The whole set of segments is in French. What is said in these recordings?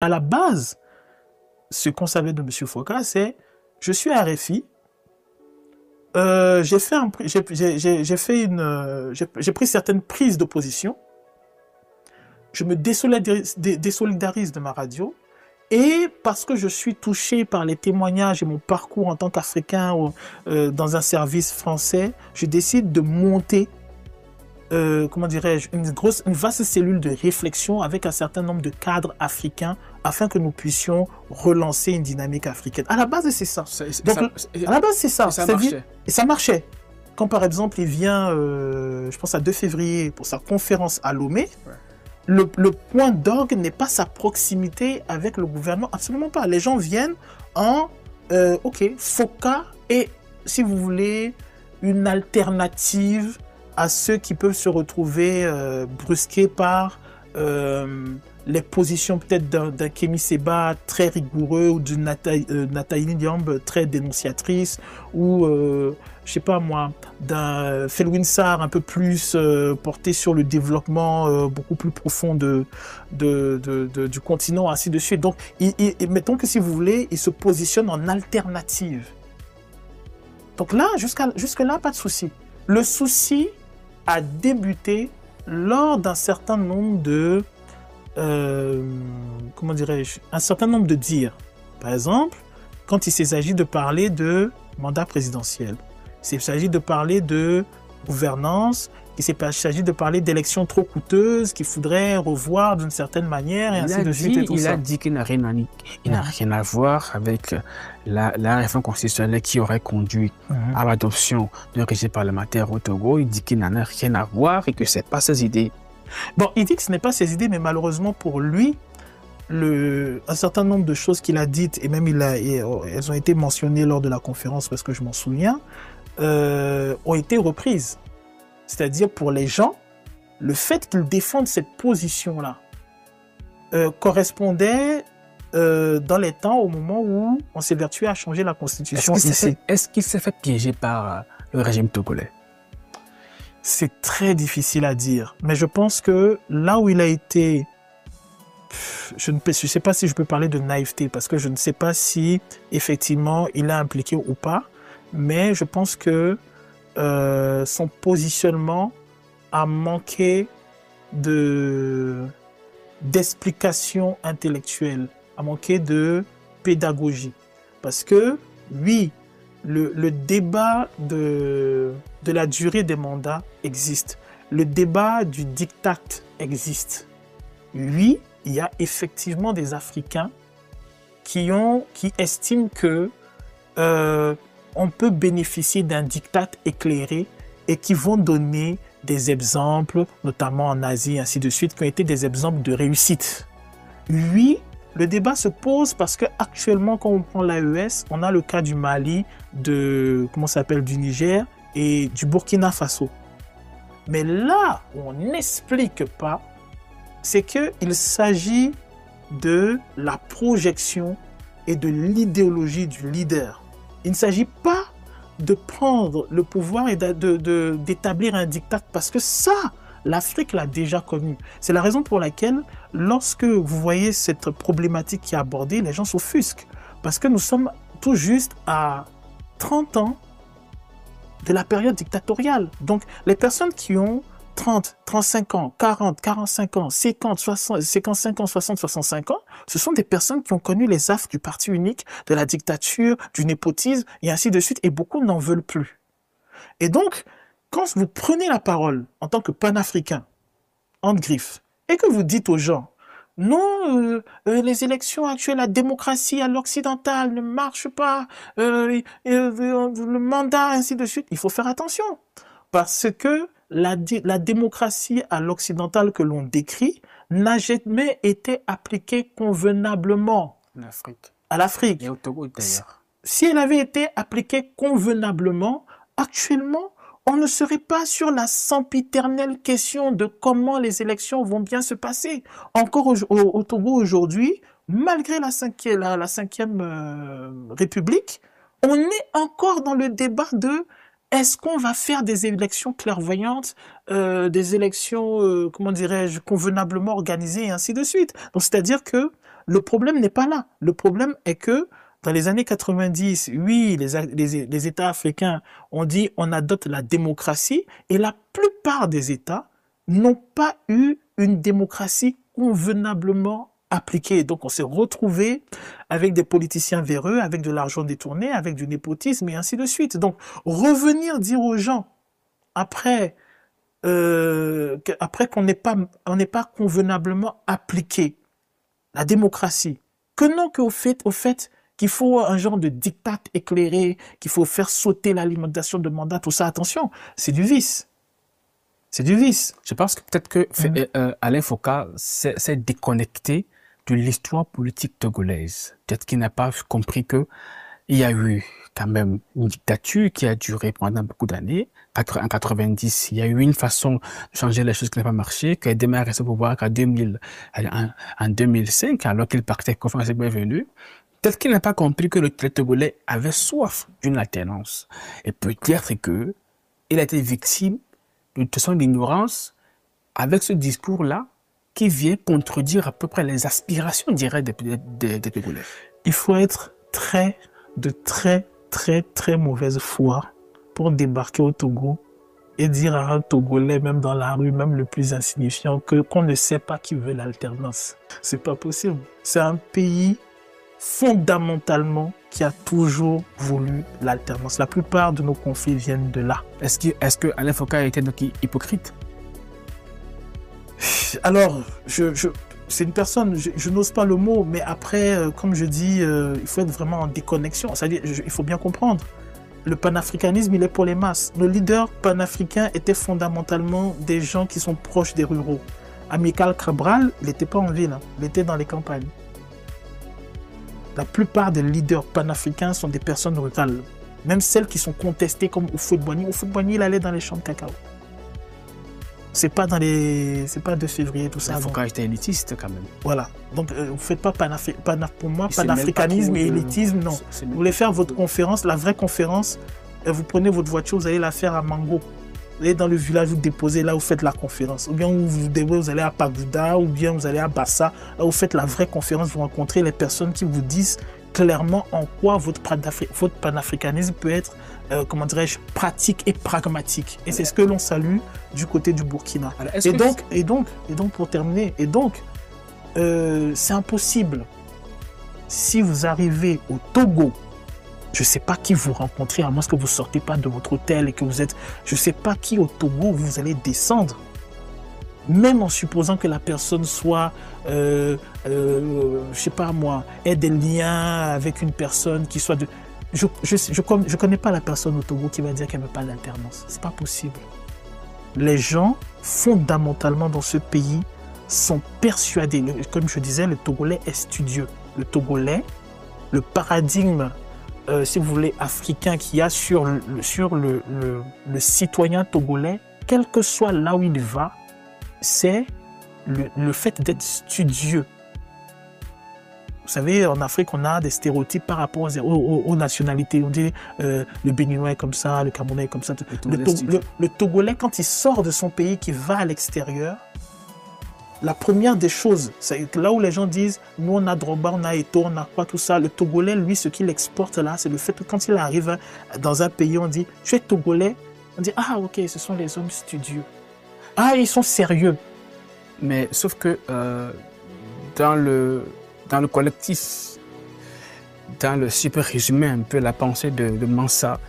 À la base, ce qu'on savait de M. Foka, c'est je suis à RFI, j'ai pris certaines prises d'opposition, je me désolidarise de ma radio, et parce que je suis touché par les témoignages et mon parcours en tant qu'Africain dans un service français, je décide de monter comment dirais-je, une vaste cellule de réflexion avec un certain nombre de cadres africains afin que nous puissions relancer une dynamique africaine. À la base, c'est ça. Donc, à la base, c'est ça. Et ça marchait. Et ça marchait. Quand, par exemple, il vient, je pense, à 2 février pour sa conférence à Lomé, ouais. Le point d'orgue n'est pas sa proximité avec le gouvernement. Absolument pas. Les gens viennent en, OK, Foka est, si vous voulez, une alternative à ceux qui peuvent se retrouver brusqués par les positions peut-être d'un Kémy Séba très rigoureux ou d'une Nathalie Diambe très dénonciatrice ou, je sais pas moi, d'un Felwine Sarr un peu plus porté sur le développement beaucoup plus profond du continent, ainsi de suite. Donc, mettons que si vous voulez, il se positionne en alternative. Donc là, jusque-là, pas de souci. Le souci a débuté lors d'un certain nombre de comment dirais-je, un certain nombre de dires. Par exemple, quand il s'agit de parler de mandat présidentiel, il s'agit de parler de gouvernance, il s'agit de parler d'élections trop coûteuses qu'il faudrait revoir d'une certaine manière, et ainsi de suite. Et tout il ça. a dit qu'il n'a rien à voir avec la réforme constitutionnelle qui aurait conduit à l'adoption d'un régime parlementaire au Togo. Il dit qu'il n'en a rien à voir et que ce n'est pas ses idées. Bon, il dit que ce n'est pas ses idées, mais malheureusement pour lui, un certain nombre de choses qu'il a dites, et même elles ont été mentionnées lors de la conférence, parce que je m'en souviens, ont été reprises. C'est-à-dire pour les gens, le fait qu'ils défendent cette position-là correspondait dans les temps au moment où on s'évertuait à changer la constitution. Est-ce qu'il s'est fait piéger par le régime togolais? C'est très difficile à dire, mais je pense que là où il a été, je ne sais pas si je peux parler de naïveté, parce que je ne sais pas si effectivement il est impliqué ou pas, mais je pense que son positionnement a manqué d'explication intellectuelle, a manqué de pédagogie, parce que oui, le débat de la durée des mandats existe. Le débat du diktat existe. Oui, il y a effectivement des Africains qui estiment que on peut bénéficier d'un diktat éclairé et qui vont donner des exemples, notamment en Asie, ainsi de suite, qui ont été des exemples de réussite. Oui, le débat se pose parce qu'actuellement, quand on prend l'AES, on a le cas du Mali, du Niger et du Burkina Faso. Mais là où on n'explique pas, c'est qu'il s'agit de la projection et de l'idéologie du leader. Il ne s'agit pas de prendre le pouvoir et d'établir un diktat, parce que ça, l'Afrique l'a déjà connu. C'est la raison pour laquelle, lorsque vous voyez cette problématique qui est abordée, les gens s'offusquent. Parce que nous sommes tout juste à 30 ans de la période dictatoriale. Donc, les personnes qui ont 30, 35 ans, 40, 45 ans, 50, 60, 55 ans, 60, 65 ans, ce sont des personnes qui ont connu les affres du parti unique, de la dictature, du népotisme, et ainsi de suite, et beaucoup n'en veulent plus. Et donc, quand vous prenez la parole en tant que panafricain, entre griffes, et que vous dites aux gens, non, les élections actuelles, la démocratie à l'occidental ne marche pas, le mandat, ainsi de suite, il faut faire attention. Parce que la démocratie à l'occidental que l'on décrit n'a jamais été appliquée convenablement à l'Afrique. Et au Togo d'ailleurs. Si elle avait été appliquée convenablement, actuellement, on ne serait pas sur la sempiternelle question de comment les élections vont bien se passer. Encore au Togo aujourd'hui, malgré la cinquième République, on est encore dans le débat de est-ce qu'on va faire des élections clairvoyantes, des élections, convenablement organisées, et ainsi de suite. Donc, c'est-à-dire que le problème n'est pas là. Le problème est que dans les années 90, oui, les États africains ont dit on adopte la démocratie et la plupart des États n'ont pas eu une démocratie convenablement appliquée. Donc on s'est retrouvé avec des politiciens véreux, avec de l'argent détourné, avec du népotisme et ainsi de suite. Donc revenir dire aux gens après qu'on n'ait pas convenablement appliqué la démocratie, que non, qu'au fait qu'il faut un genre de diktat éclairé, qu'il faut faire sauter l'alimentation de mandat, tout ça, attention, c'est du vice. C'est du vice. Je pense que peut-être que Alain Foka s'est déconnecté de l'histoire politique togolaise. Peut-être qu'il n'a pas compris que il y a eu quand même une dictature qui a duré pendant beaucoup d'années. En 90, il y a eu une façon de changer les choses qui n'a pas marché, qui a démarré ce pouvoir en 2005, alors qu'il partait confiance est bienvenue. Peut-être qu'il n'a pas compris que le Togolais avait soif d'une alternance. Et peut-être que il a été victime de son ignorance avec ce discours-là qui vient contredire à peu près les aspirations directes des Togolais. Il faut être de très mauvaise foi pour débarquer au Togo et dire à un Togolais, même dans la rue, même le plus insignifiant, qu'on ne sait pas qui veut l'alternance. C'est pas possible. C'est un pays fondamentalement qui a toujours voulu l'alternance. La plupart de nos conflits viennent de là. Est-ce que Alain Foka était donc hypocrite? Alors, c'est une personne, je n'ose pas le mot, mais après, comme je dis, il faut être vraiment en déconnexion. C'est-à-dire, il faut bien comprendre. Le panafricanisme, il est pour les masses. Nos leaders panafricains étaient fondamentalement des gens qui sont proches des ruraux. Amilcar Cabral, il n'était pas en ville, hein, il était dans les campagnes. La plupart des leaders panafricains sont des personnes rurales. Même celles qui sont contestées comme Houphouët-Boigny. Houphouët-Boigny, il allait dans les champs de cacao. C'est pas 2 février, tout ça. Il faut qu'on reste élitiste quand même. Voilà. Donc, vous ne faites pas pour moi, panafricanisme et élitisme, non. Vous voulez faire votre conférence, la vraie conférence, vous prenez votre voiture, vous allez la faire à Mango. Vous allez dans le village, vous déposez, là vous faites la conférence. Ou bien vous allez à Pagoуда, ou bien vous allez à Bassa, là vous faites la vraie conférence, vous rencontrez les personnes qui vous disent clairement en quoi votre panafricanisme peut être, comment dirais-je, pratique et pragmatique. Et c'est ce que l'on salue du côté du Burkina. Alors, et donc, pour terminer, c'est impossible. Si vous arrivez au Togo, je ne sais pas qui vous rencontrez, à moins que vous ne sortez pas de votre hôtel et que vous êtes... Je ne sais pas qui au Togo vous allez descendre. Même en supposant que la personne soit, je ne sais pas moi, ait des liens avec une personne qui soit de... Je connais pas la personne au Togo qui va dire qu'elle ne veut pas d'alternance. C'est pas possible. Les gens, fondamentalement dans ce pays, sont persuadés. Comme je disais, le Togolais est studieux. Le Togolais, le paradigme, si vous voulez, africain qu'il y a sur le citoyen togolais, quel que soit là où il va, c'est le fait d'être studieux. Vous savez, en Afrique, on a des stéréotypes par rapport aux nationalités. On dit le Béninois est comme ça, le Camerounais est comme ça. Le Togolais, quand il sort de son pays, qu'il va à l'extérieur, la première des choses, c'est là où les gens disent « nous on a Drogba, on a Eto'o, on a quoi, tout ça ». Le Togolais, lui, ce qu'il exporte là, c'est le fait que quand il arrive dans un pays, on dit « tu es Togolais », on dit « ah ok, ce sont les hommes studieux ». Ah, ils sont sérieux. Mais sauf que dans le collectif, dans le super résumé un peu la pensée de Mansa,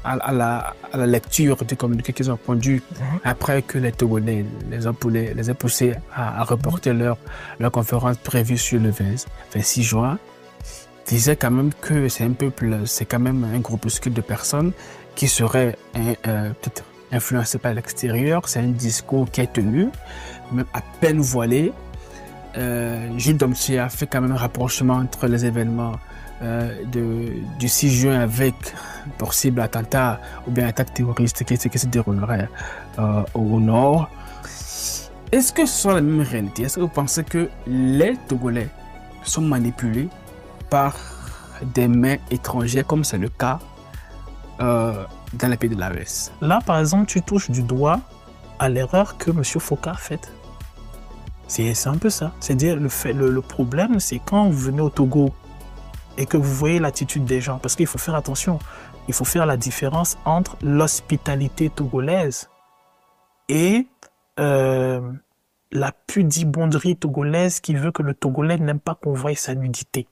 à la lecture du communiqué qu'ils ont pondu après que les Togolais les a poussés à reporter leur conférence prévue sur le 26 juin, disait quand même que c'est un peuple, c'est quand même un groupuscule de personnes qui seraient peut-être influencées par l'extérieur. C'est un discours qui est tenu, même à peine voilé. Gilles Domtier a fait quand même un rapprochement entre les événements du 6 juin avec possible attentat ou bien attaque terroriste qui se déroulerait au nord. Est-ce que ce sont la même réalité? Est-ce que vous pensez que les Togolais sont manipulés par des mains étrangères comme c'est le cas dans les pays de l'AES? Là, par exemple, tu touches du doigt à l'erreur que M. Foka a faite. C'est un peu ça. C'est-à-dire, le problème, c'est quand vous venez au Togo et que vous voyez l'attitude des gens, parce qu'il faut faire attention, il faut faire la différence entre l'hospitalité togolaise et la pudibonderie togolaise qui veut que le Togolais n'aime pas qu'on voie sa nudité.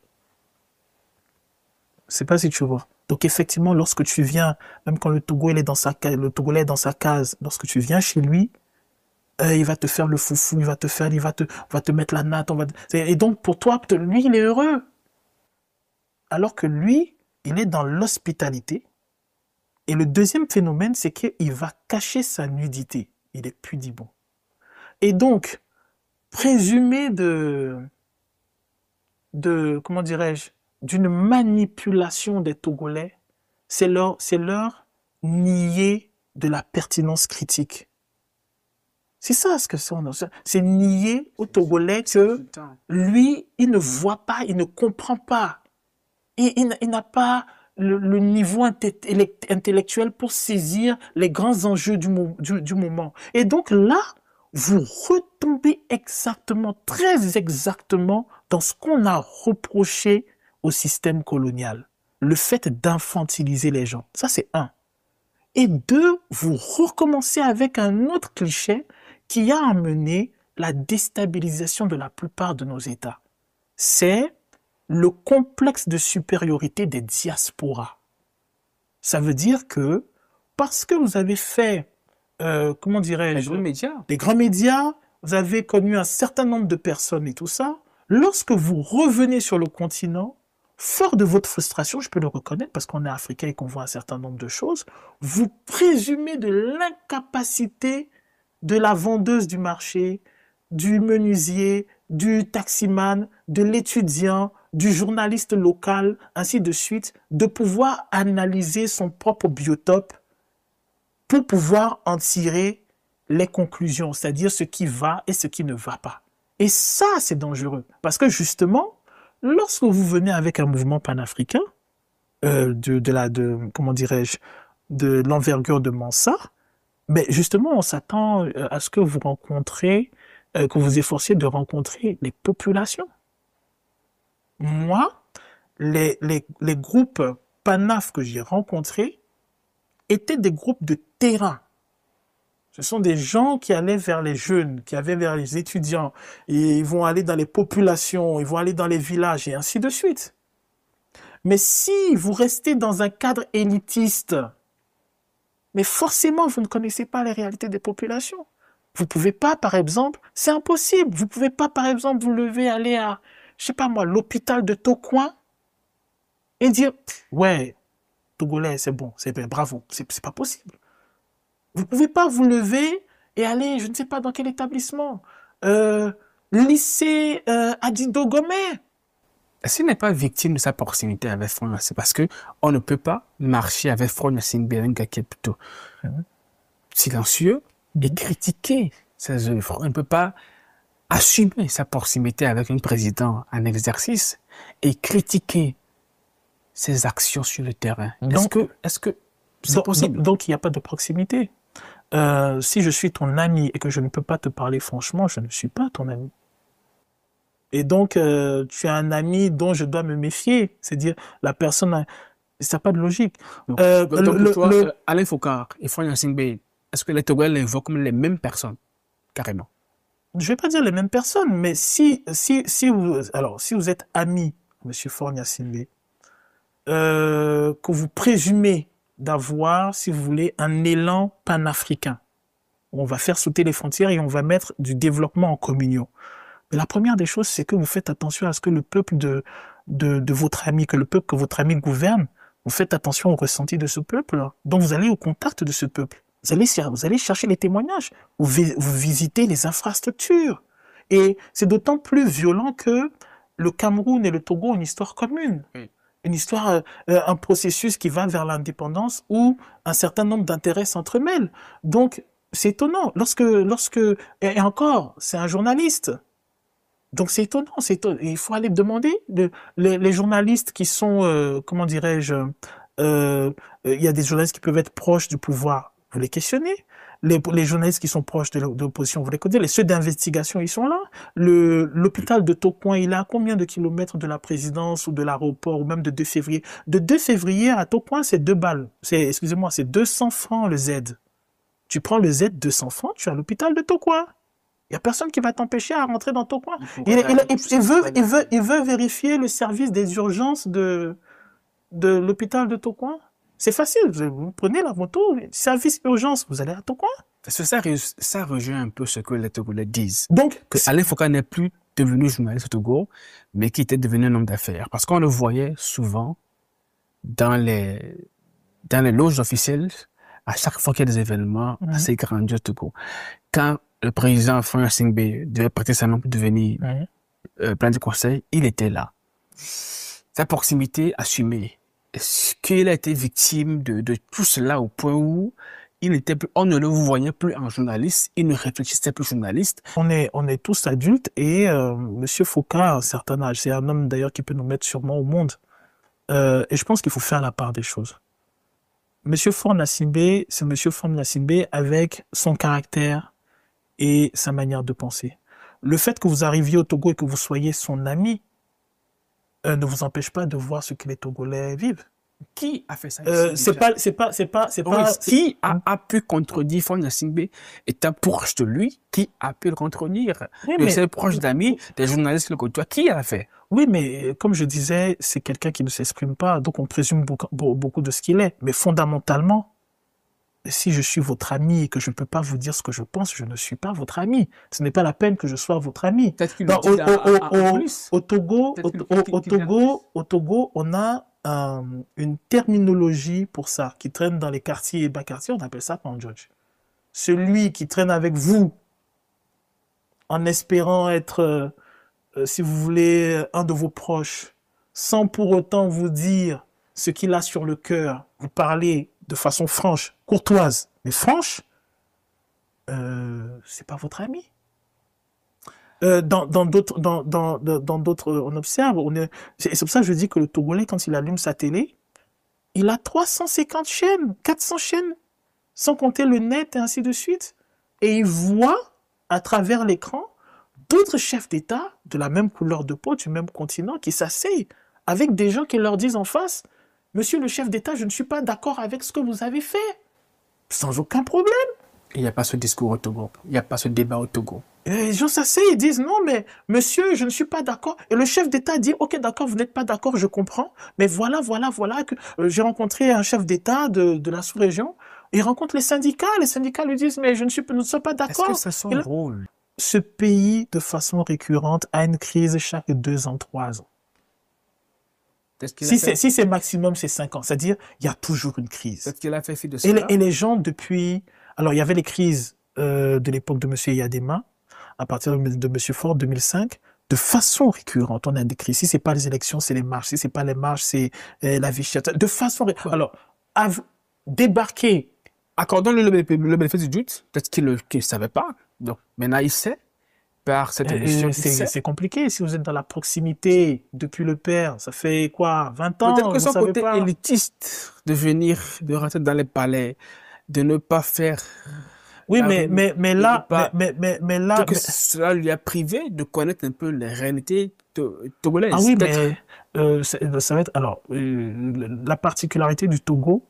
Je sais pas si tu vois. Donc effectivement, lorsque tu viens, même quand le Togolais est dans sa case, lorsque tu viens chez lui, il va te faire le foufou, il va te mettre la natte, et donc pour toi, lui, il est heureux. Alors que lui, il est dans l'hospitalité. Et le deuxième phénomène, c'est qu'il va cacher sa nudité. Il est pudibond. Et donc, présumer comment dirais-je, d'une manipulation des Togolais, c'est leur nier de la pertinence critique. C'est ça ce que c'est nier au Togolais que lui, il ne voit pas, il ne comprend pas. Il n'a pas le niveau intellectuel pour saisir les grands enjeux du moment. Et donc là, vous retombez exactement, très exactement, dans ce qu'on a reproché au système colonial. Le fait d'infantiliser les gens. Ça, c'est un. Et deux, vous recommencez avec un autre cliché qui a amené la déstabilisation de la plupart de nos États. C'est le complexe de supériorité des diasporas. Ça veut dire que, parce que vous avez fait, comment dirais-je, les grands médias, vous avez connu un certain nombre de personnes et tout ça, lorsque vous revenez sur le continent, fort de votre frustration, je peux le reconnaître parce qu'on est africain et qu'on voit un certain nombre de choses, vous présumez de l'incapacité de la vendeuse du marché, du menuisier, du taximan, de l'étudiant, du journaliste local, ainsi de suite, de pouvoir analyser son propre biotope pour pouvoir en tirer les conclusions, c'est-à-dire ce qui va et ce qui ne va pas. Et ça, c'est dangereux. Parce que justement, lorsque vous venez avec un mouvement panafricain, comment dirais-je, de l'envergure de Mansa, mais justement, on s'attend à ce que vous rencontrez, que vous efforciez de rencontrer les populations. Moi, les groupes panaf que j'ai rencontrés étaient des groupes de terrain. Ce sont des gens qui allaient vers les jeunes, qui allaient vers les étudiants, et ils vont aller dans les populations, ils vont aller dans les villages, et ainsi de suite. Mais si vous restez dans un cadre élitiste, mais forcément, vous ne connaissez pas les réalités des populations. Vous pouvez pas, par exemple, c'est impossible, vous pouvez pas, par exemple, vous lever, aller à, je sais pas moi, l'hôpital de Tocoin et dire, ouais, Togolais, c'est bon, c'est bien, bravo, c'est pas possible. Vous pouvez pas vous lever et aller, je ne sais pas dans quel établissement, lycée Adido Gomé. S'il n'est pas victime de sa proximité avec Front, c'est parce que on ne peut pas marcher avec Front Yacine Berenga qui est plutôt silencieux et critiquer ses œuvres. On ne peut pas assumer sa proximité avec un président en exercice et critiquer ses actions sur le terrain. Est-ce que c'est possible? Donc il n'y a pas de proximité. Si je suis ton ami et que je ne peux pas te parler franchement, je ne suis pas ton ami. Et donc, tu as un ami dont je dois me méfier. C'est-à-dire, la personne, ça n'a pas de logique. Donc, toi, Alain Foucault et Front Yacine Bey, est-ce que les Togolais les voient comme les mêmes personnes, carrément? Je ne vais pas dire les mêmes personnes, mais si vous êtes ami, monsieur Front Yacine Bey, que vous présumez d'avoir, si vous voulez, un élan panafricain, on va faire sauter les frontières et on va mettre du développement en communion. Mais la première des choses, c'est que vous faites attention à ce que le peuple de votre ami, que votre ami gouverne, vous faites attention au ressenti de ce peuple. Donc vous allez au contact de ce peuple. Vous allez chercher les témoignages. Vous visitez les infrastructures. Et c'est d'autant plus violent que le Cameroun et le Togo ont une histoire commune. Oui. Une histoire, un processus qui va vers l'indépendance où un certain nombre d'intérêts s'entremêlent. Donc c'est étonnant. Et encore, c'est un journaliste. Donc c'est étonnant, il faut aller demander les journalistes qui sont, comment dirais-je, il y a des journalistes qui peuvent être proches du pouvoir, vous les questionnez, Les journalistes qui sont proches de l'opposition, vous les connaissez. Ceux d'investigation, ils sont là. L'hôpital de Tokoin, il est à combien de kilomètres de la présidence ou de l'aéroport, ou même de 2 février? De 2 février à Tokoin, c'est 2 balles. Excusez-moi, c'est 200 francs le Z. Tu prends le Z, 200 francs, tu es à l'hôpital de Tokoin. Il n'y a personne qui va t'empêcher à rentrer dans Tokoin. Il veut vérifier le service des urgences de l'hôpital de Tokoin. C'est facile, vous prenez la moto, service urgence, vous allez à Tokoin. Ça rejoint un peu ce que les Togolais disent. Donc, que Alain Foka n'est plus devenu journaliste au Togo, mais qui était devenu un homme d'affaires. Parce qu'on le voyait souvent dans les loges officielles, à chaque fois qu'il y a des événements assez grandioses au Togo. Quand le président Franck Singbe devait prêter sa main pour devenir plein du conseil, il était là. Sa proximité assumée. Est-ce qu'il a été victime de tout cela au point où on ne le voyait plus en journaliste, il ne réfléchissait plus journaliste? On est tous adultes et Monsieur Foucault a un certain âge. C'est un homme d'ailleurs qui peut nous mettre sûrement au monde. Et je pense qu'il faut faire la part des choses. Monsieur Faure Gnassingbé, c'est Monsieur Faure Gnassingbé avec son caractère et sa manière de penser. Le fait que vous arriviez au Togo et que vous soyez son ami ne vous empêche pas de voir ce que les Togolais vivent. Qui a fait ça? Qui a pu contredire Faure Gnassingbé étant proche de lui? Qui a pu le contredire? C'est proche d'amis, des journalistes qui le côtoient. Qui a fait? Oui, mais comme je disais, c'est quelqu'un qui ne s'exprime pas, donc on présume beaucoup de ce qu'il est. Mais fondamentalement, si je suis votre ami et que je ne peux pas vous dire ce que je pense, je ne suis pas votre ami. Ce n'est pas la peine que je sois votre ami. Au Togo, on a une terminologie pour ça, qui traîne dans les quartiers et bas quartiers, on appelle ça Pandjodj. Celui qui traîne avec vous, en espérant être, si vous voulez, un de vos proches, sans pour autant vous dire ce qu'il a sur le cœur, vous parlez de façon franche, courtoise, mais franche, c'est pas votre ami. Dans d'autres, on observe, c'est pour ça que je dis que le Togolais, quand il allume sa télé, il a 350 chaînes, 400 chaînes, sans compter le net et ainsi de suite. Et il voit, à travers l'écran, d'autres chefs d'État de la même couleur de peau, du même continent, qui s'asseyent avec des gens qui leur disent en face, « Monsieur le chef d'État, je ne suis pas d'accord avec ce que vous avez fait. » Sans aucun problème. Il n'y a pas ce discours au Togo. Il n'y a pas ce débat au Togo. Et les gens s'asseyent et disent, non, mais monsieur, je ne suis pas d'accord. Et le chef d'État dit, ok, d'accord, vous n'êtes pas d'accord, je comprends. Mais voilà. Que j'ai rencontré un chef d'État de la sous-région. Il rencontre les syndicats lui disent, mais nous ne sommes pas d'accord. Est-ce que c'est son rôle? Ce pays, de façon récurrente, a une crise chaque 2 ans, 3 ans. Si c'est maximum, c'est 5 ans. C'est-à-dire, il y a toujours une crise. Peut-être qu'il a fait fi de cela. Et les gens, depuis... Alors, il y avait les crises de l'époque de M. Yadema, à partir de M. Faure, 2005, de façon récurrente, on a des crises. Si ce n'est pas les élections, c'est les marches. Si ce n'est pas les marches, c'est la vie chère. De façon récurrente. Alors, débarquer... Accordons-le le bénéfice du doute. Peut-être qu'il ne savait pas. Donc, maintenant, il sait. Par cette émission. C'est compliqué. Si vous êtes dans la proximité depuis le père, ça fait quoi, 20 ans? Peut-être que son côté élitiste de rentrer dans les palais, de ne pas faire... Oui, mais là... cela lui a privé de connaître un peu les réalités togolaises. Ah oui, mais ça va être... Alors, la particularité du Togo,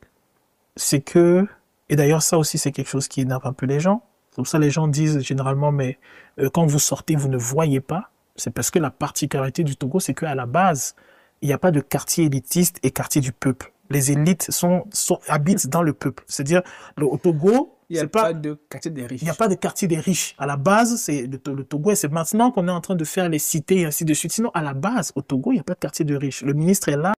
c'est que... Et d'ailleurs, ça aussi, c'est quelque chose qui énerve un peu les gens. C'est pour ça que les gens disent généralement, mais quand vous sortez, vous ne voyez pas. C'est parce que la particularité du Togo, c'est qu'à la base, il n'y a pas de quartier élitiste et quartier du peuple. Les élites habitent dans le peuple. C'est-à-dire, au Togo, il n'y a pas de quartier des riches. Il n'y a pas de quartier des riches. À la base, c'est le Togo, et c'est maintenant qu'on est en train de faire les cités et ainsi de suite. Sinon, à la base, au Togo, il n'y a pas de quartier de riches. Le ministre est là.